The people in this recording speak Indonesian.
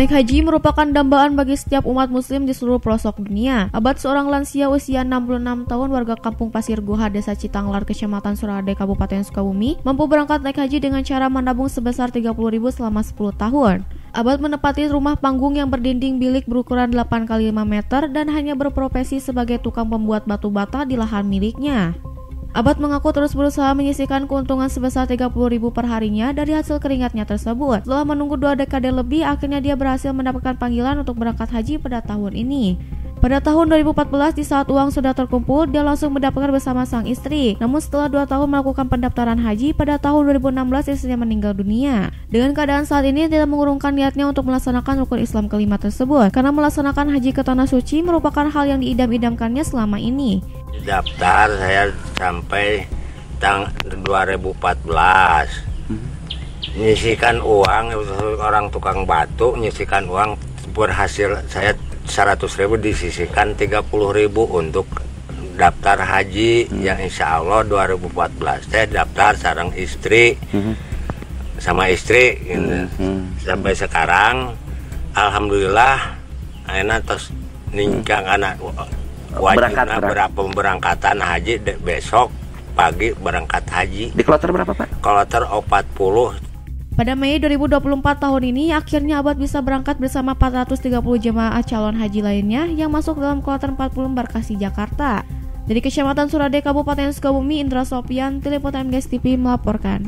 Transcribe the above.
Naik haji merupakan dambaan bagi setiap umat muslim di seluruh pelosok dunia. Abad seorang lansia usia 66 tahun warga kampung Pasir Goha, Desa Citanglar, Kecamatan Surade, Kabupaten Sukabumi, mampu berangkat naik haji dengan cara menabung sebesar 30.000 selama 10 tahun. Abad menempati rumah panggung yang berdinding bilik berukuran 8 x 5 meter dan hanya berprofesi sebagai tukang pembuat batu bata di lahan miliknya. Abad mengaku terus berusaha menyisihkan keuntungan sebesar 30.000 per harinya dari hasil keringatnya tersebut. Setelah menunggu 2 dekade lebih, akhirnya dia berhasil mendapatkan panggilan untuk berangkat haji pada tahun ini. Pada tahun 2014, di saat uang sudah terkumpul, dia langsung mendaftar bersama sang istri. Namun setelah 2 tahun melakukan pendaftaran haji, pada tahun 2016 istrinya meninggal dunia. Dengan keadaan saat ini, tidak mengurungkan niatnya untuk melaksanakan rukun Islam kelima tersebut, karena melaksanakan haji ke Tanah Suci merupakan hal yang diidam-idamkannya selama ini. Daftar saya sampai tahun 2014. Nyisikan uang, orang tukang batu nyisikan uang, berhasil saya 100.000 disisihkan 30.000 untuk daftar haji yang insya Allah 2014 saya daftar sareng istri sama istri gitu. Sampai sekarang alhamdulillah akhirnya terus ningkang anak wajibnya berapa pemberangkatan haji besok pagi berangkat haji. Di kloter berapa Pak? Kloter 40. Pada Mei 2024 tahun ini, akhirnya Abad bisa berangkat bersama 430 jemaah calon haji lainnya yang masuk dalam kloter 40 embarkasi Jakarta. Dari Kecamatan Surade, Kabupaten Sukabumi, Indra Sopian, Telepon MGS TV melaporkan.